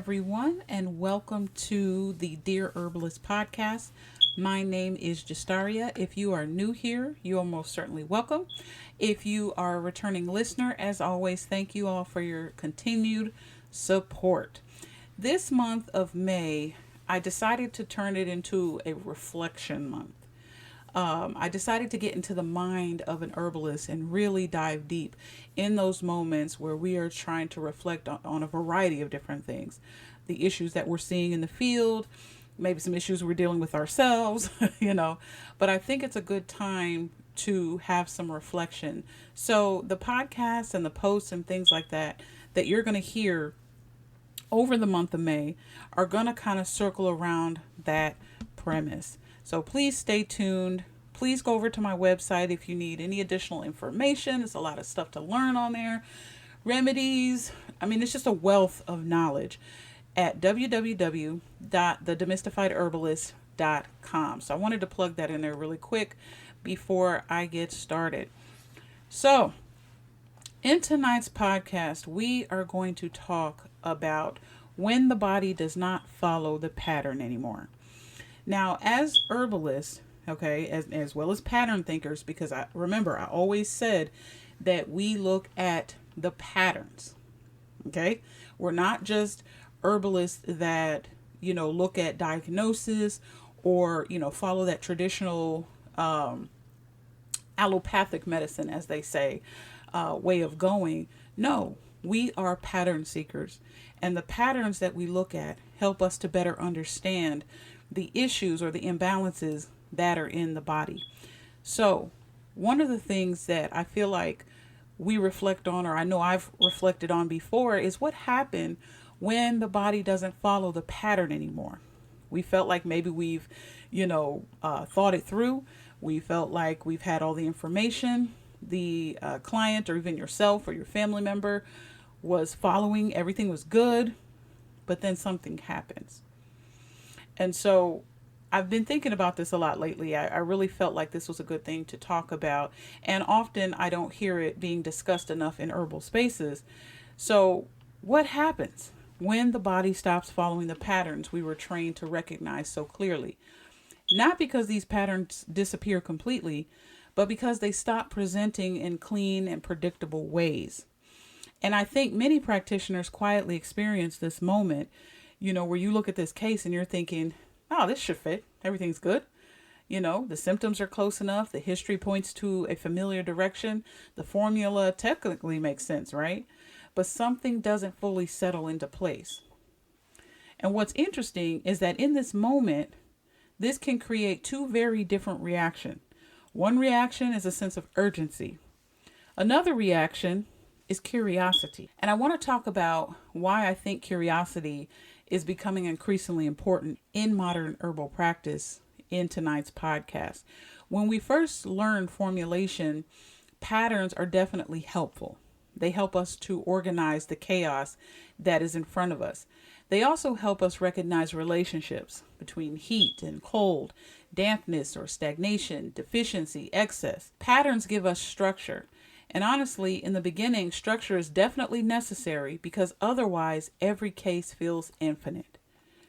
everyone, and welcome to the Dear Herbalist podcast. My name is Justaria. If you are new here, you are most certainly welcome. If you are a returning listener, as always, thank you all for your continued support. This month of May, I decided to turn it into a reflection month. I decided to get into the mind of an herbalist and really dive deep in those moments where we are trying to reflect on a variety of different things. The issues that we're seeing in the field, maybe some issues we're dealing with ourselves, but I think it's a good time to have some reflection. So the podcasts and the posts and things like that you're going to hear over the month of May are going to kind of circle around that premise. So please stay tuned. Please go over to my website if you need any additional information. There's a lot of stuff to learn on there. Remedies. It's just a wealth of knowledge at www.thedemystifiedherbalist.com. So I wanted to plug that in there really quick before I get started. So in tonight's podcast, we are going to talk about when the body does not follow the pattern anymore. Now, as herbalists, as well as pattern thinkers, because I always said that we look at the patterns, okay? We're not just herbalists that, look at diagnosis or, follow that traditional allopathic medicine, as they say, way of going. No, we are pattern seekers. And the patterns that we look at help us to better understand the issues or the imbalances that are in the body. So one of the things that I feel like we reflect on, or I know I've reflected on before, is what happened when the body doesn't follow the pattern anymore. We felt like maybe we've, thought it through. We felt like we've had all the information. The client or even yourself or your family member was following, everything was good, but then something happens. And so I've been thinking about this a lot lately. I really felt like this was a good thing to talk about. And often I don't hear it being discussed enough in herbal spaces. So what happens when the body stops following the patterns we were trained to recognize so clearly? Not because these patterns disappear completely, but because they stop presenting in clean and predictable ways. And I think many practitioners quietly experience this moment, where you look at this case and you're thinking, oh, this should fit. Everything's good. The symptoms are close enough. The history points to a familiar direction. The formula technically makes sense, right? But something doesn't fully settle into place. And what's interesting is that in this moment, this can create two very different reactions. One reaction is a sense of urgency. Another reaction is curiosity. And I want to talk about why I think curiosity is becoming increasingly important in modern herbal practice in tonight's podcast. When we first learn formulation, patterns are definitely helpful. They help us to organize the chaos that is in front of us. They also help us recognize relationships between heat and cold, dampness or stagnation, deficiency, excess. Patterns give us structure. And honestly, in the beginning, structure is definitely necessary because otherwise every case feels infinite.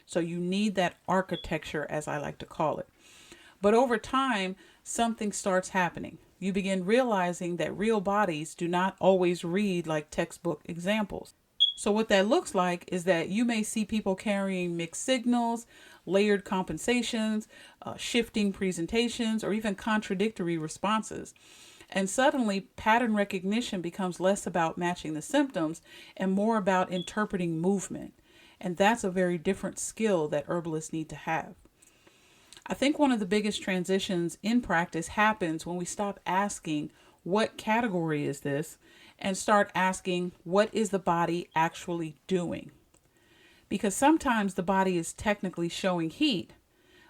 So you need that architecture, as I like to call it. But over time, something starts happening. You begin realizing that real bodies do not always read like textbook examples. So what that looks like is that you may see people carrying mixed signals, layered compensations, shifting presentations, or even contradictory responses. And suddenly, pattern recognition becomes less about matching the symptoms and more about interpreting movement. And that's a very different skill that herbalists need to have. I think one of the biggest transitions in practice happens when we stop asking, what category is this? And start asking, what is the body actually doing? Because sometimes the body is technically showing heat,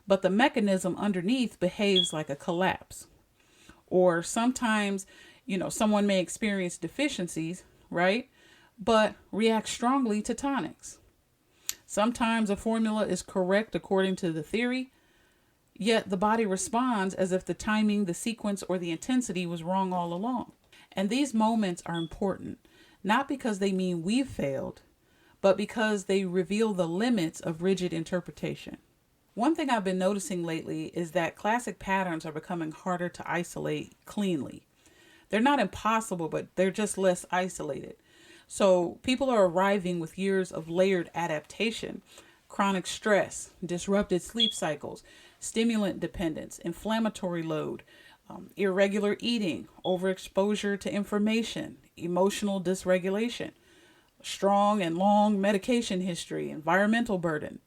but the mechanism underneath behaves like a collapse. Or sometimes, someone may experience deficiencies, right? But react strongly to tonics. Sometimes a formula is correct according to the theory, yet the body responds as if the timing, the sequence, or the intensity was wrong all along. And these moments are important, not because they mean we've failed, but because they reveal the limits of rigid interpretation. One thing I've been noticing lately is that classic patterns are becoming harder to isolate cleanly. They're not impossible, but they're just less isolated. So people are arriving with years of layered adaptation, chronic stress, disrupted sleep cycles, stimulant dependence, inflammatory load, irregular eating, overexposure to information, emotional dysregulation, strong and long medication history, environmental burden.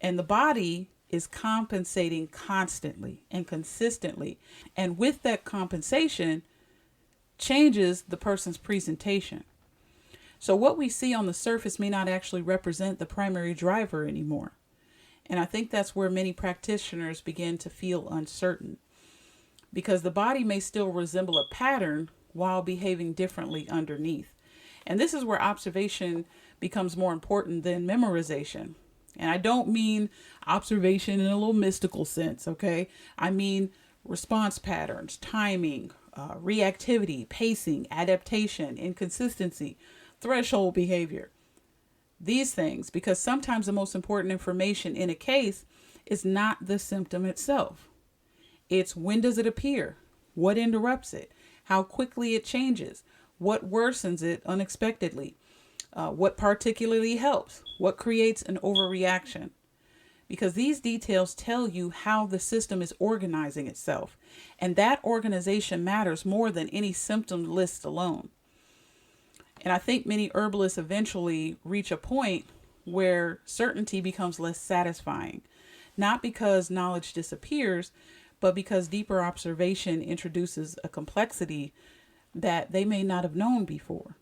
And the body is compensating constantly and consistently. And with that compensation, changes the person's presentation. So what we see on the surface may not actually represent the primary driver anymore. And I think that's where many practitioners begin to feel uncertain, because the body may still resemble a pattern while behaving differently underneath. And this is where observation becomes more important than memorization. And I don't mean observation in a little mystical sense, okay? I mean response patterns, timing, reactivity, pacing, adaptation, inconsistency, threshold behavior. These things, because sometimes the most important information in a case is not the symptom itself. It's when does it appear? What interrupts it? How quickly it changes? What worsens it unexpectedly? What particularly helps? What creates an overreaction? Because these details tell you how the system is organizing itself. And that organization matters more than any symptom list alone. And I think many herbalists eventually reach a point where certainty becomes less satisfying. Not because knowledge disappears, but because deeper observation introduces a complexity that they may not have known before.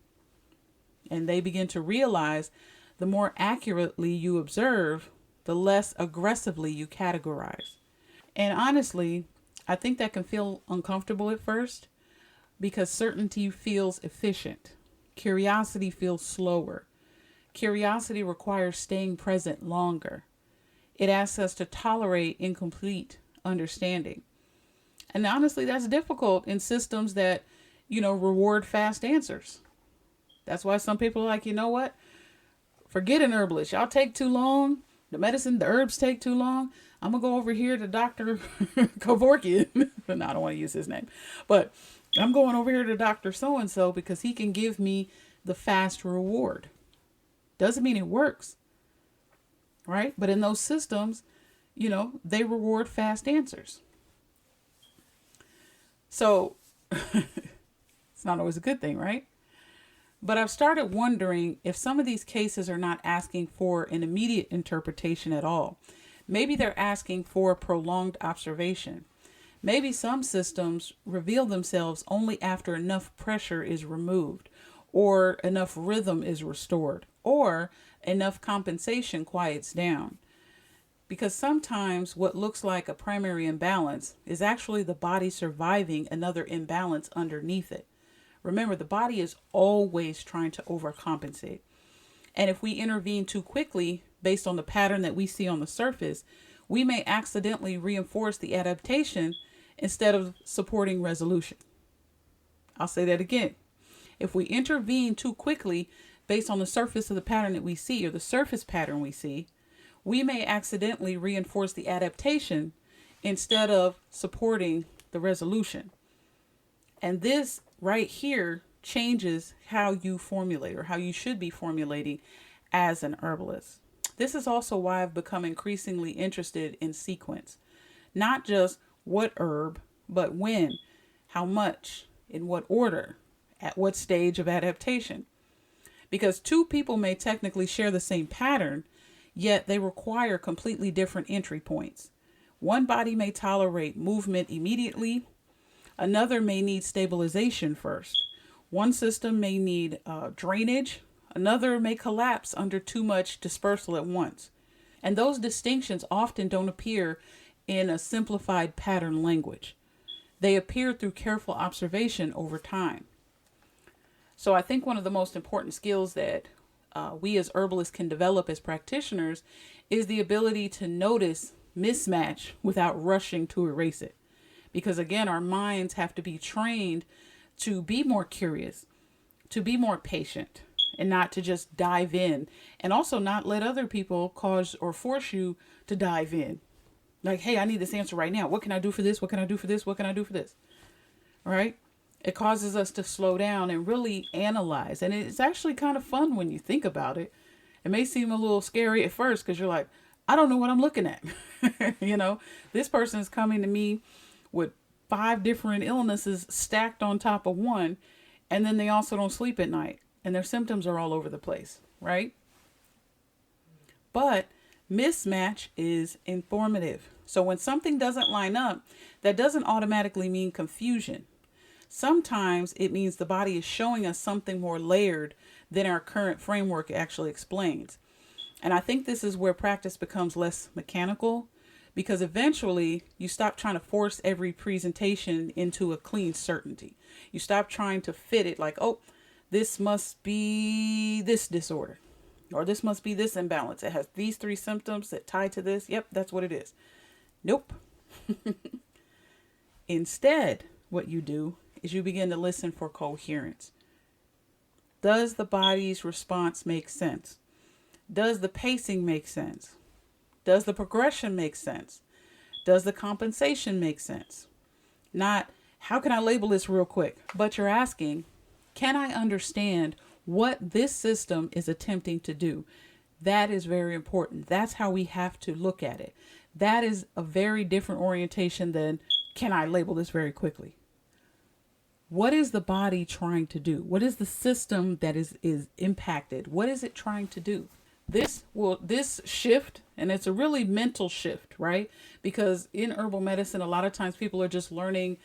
And they begin to realize the more accurately you observe, the less aggressively you categorize. And honestly, I think that can feel uncomfortable at first because certainty feels efficient. Curiosity feels slower. Curiosity requires staying present longer. It asks us to tolerate incomplete understanding. And honestly, that's difficult in systems that, reward fast answers. That's why some people are like, you know what? Forget an herbalist. Y'all take too long. The herbs take too long. I'm going to go over here to Dr. Kevorkian. No, I don't want to use his name. But I'm going over here to Dr. So-and-so because he can give me the fast reward. Doesn't mean it works. Right? But in those systems, they reward fast answers. So it's not always a good thing, right? But I've started wondering if some of these cases are not asking for an immediate interpretation at all. Maybe they're asking for prolonged observation. Maybe some systems reveal themselves only after enough pressure is removed, or enough rhythm is restored, or enough compensation quiets down. Because sometimes what looks like a primary imbalance is actually the body surviving another imbalance underneath it. Remember, the body is always trying to overcompensate. And if we intervene too quickly based on the pattern that we see on the surface, we may accidentally reinforce the adaptation instead of supporting resolution. I'll say that again. If we intervene too quickly based on the surface of the pattern that we see, or the surface pattern we see, we may accidentally reinforce the adaptation instead of supporting the resolution. And this right here changes how you formulate, or how you should be formulating as an herbalist. This is also why I've become increasingly interested in sequence. Not just what herb, but when, how much, in what order, at what stage of adaptation. Because two people may technically share the same pattern, yet they require completely different entry points. One body may tolerate movement immediately. Another may need stabilization first. One system may need drainage. Another may collapse under too much dispersal at once. And those distinctions often don't appear in a simplified pattern language. They appear through careful observation over time. So I think one of the most important skills that we as herbalists can develop as practitioners is the ability to notice mismatch without rushing to erase it. Because again, our minds have to be trained to be more curious, to be more patient, and not to just dive in, and also not let other people cause or force you to dive in. Like, hey, I need this answer right now. What can I do for this? What can I do for this? What can I do for this? All right. It causes us to slow down and really analyze. And it's actually kind of fun when you think about it. It may seem a little scary at first because you're like, I don't know what I'm looking at. This person is coming to me with 5 different illnesses stacked on top of one. And then they also don't sleep at night. And their symptoms are all over the place. Right. But mismatch is informative. So when something doesn't line up, that doesn't automatically mean confusion. Sometimes it means the body is showing us something more layered than our current framework actually explains. And I think this is where practice becomes less mechanical, because eventually you stop trying to force every presentation into a clean certainty. You stop trying to fit it like, oh, this must be this disorder, or this must be this imbalance. It has these 3 symptoms that tie to this. Yep, that's what it is. Nope. Instead, what you do is you begin to listen for coherence. Does the body's response make sense? Does the pacing make sense? Does the progression make sense? Does the compensation make sense? Not, how can I label this real quick? But you're asking, can I understand what this system is attempting to do? That is very important. That's how we have to look at it. That is a very different orientation than, can I label this very quickly? What is the body trying to do? What is the system that is impacted? What is it trying to do? This shift, and it's a really mental shift, right? Because in herbal medicine, a lot of times people are just learning,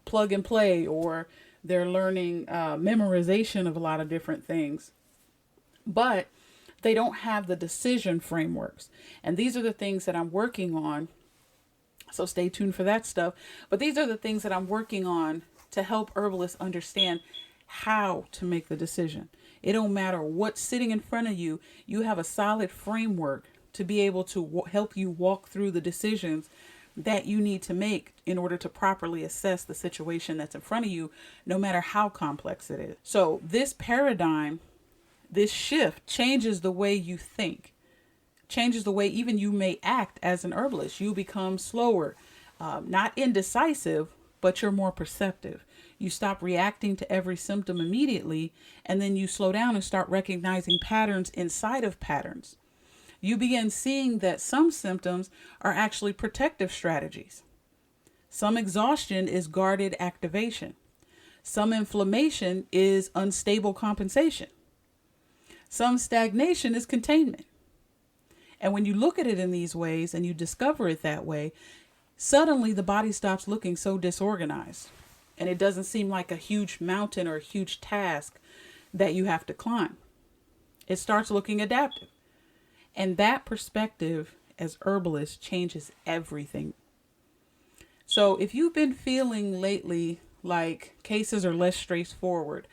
plug and play, or they're learning memorization of a lot of different things. But they don't have the decision frameworks. And these are the things that I'm working on. So stay tuned for that stuff. But these are the things that I'm working on to help herbalists understand how to make the decision. It don't matter what's sitting in front of you. You have a solid framework to be able to help you walk through the decisions that you need to make in order to properly assess the situation that's in front of you, no matter how complex it is. So this paradigm, this shift changes the way you think, changes the way even you may act as an herbalist. You become slower, not indecisive, but you're more perceptive. You stop reacting to every symptom immediately, and then you slow down and start recognizing patterns inside of patterns. You begin seeing that some symptoms are actually protective strategies. Some exhaustion is guarded activation. Some inflammation is unstable compensation. Some stagnation is containment. And when you look at it in these ways and you discover it that way, suddenly the body stops looking so disorganized. And it doesn't seem like a huge mountain or a huge task that you have to climb. It starts looking adaptive. And that perspective as herbalists changes everything. So if you've been feeling lately like cases are less straightforward,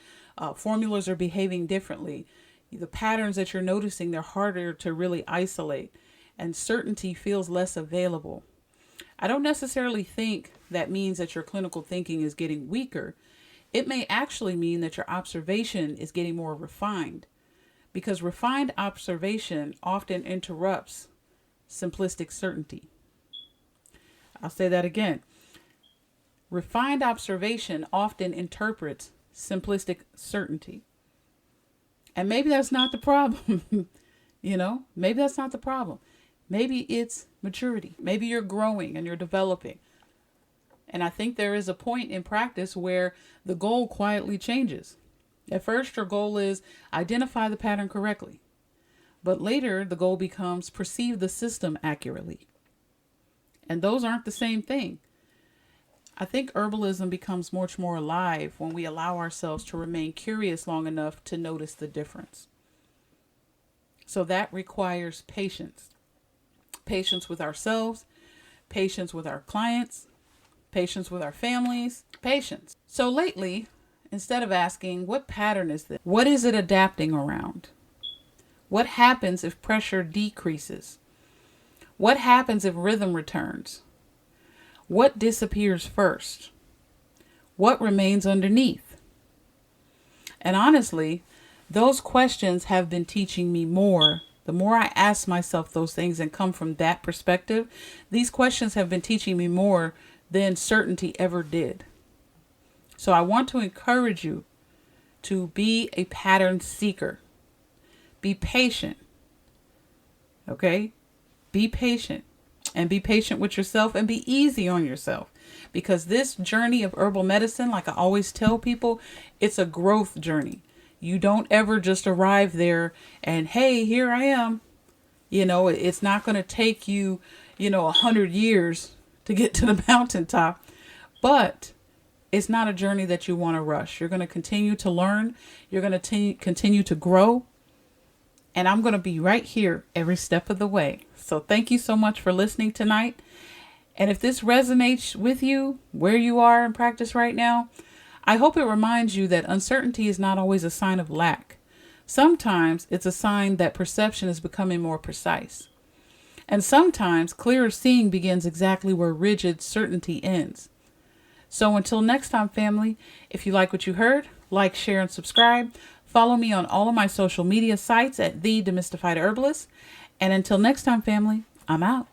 formulas are behaving differently, the patterns that you're noticing, they're harder to really isolate, and certainty feels less available, I don't necessarily think that means that your clinical thinking is getting weaker. It may actually mean that your observation is getting more refined, because refined observation often interrupts simplistic certainty. I'll say that again. Refined observation often interprets simplistic certainty. And maybe that's not the problem. Maybe that's not the problem. Maybe it's maturity. Maybe you're growing and you're developing. And I think there is a point in practice where the goal quietly changes. At first, your goal is identify the pattern correctly. But later, the goal becomes perceive the system accurately. And those aren't the same thing. I think herbalism becomes much more alive when we allow ourselves to remain curious long enough to notice the difference. So that requires patience. Patience with ourselves, patience with our clients, patience with our families, patience. So lately, instead of asking, what pattern is this? What is it adapting around? What happens if pressure decreases? What happens if rhythm returns? What disappears first? What remains underneath? And honestly, those questions have been teaching me more. The more I ask myself those things and come from that perspective, these questions have been teaching me more than certainty ever did. So I want to encourage you to be a pattern seeker. Be patient. Okay? Be patient. And be patient with yourself and be easy on yourself. Because this journey of herbal medicine, like I always tell people, it's a growth journey. You don't ever just arrive there and, hey, here I am. It's not going to take you, 100 years to get to the mountaintop. But it's not a journey that you want to rush. You're going to continue to learn. You're going to continue to grow. And I'm going to be right here every step of the way. So thank you so much for listening tonight. And if this resonates with you, where you are in practice right now, I hope it reminds you that uncertainty is not always a sign of lack. Sometimes it's a sign that perception is becoming more precise. And sometimes clearer seeing begins exactly where rigid certainty ends. So until next time, family, if you like what you heard, like, share, and subscribe. Follow me on all of my social media sites at The Demystified Herbalist. And until next time, family, I'm out.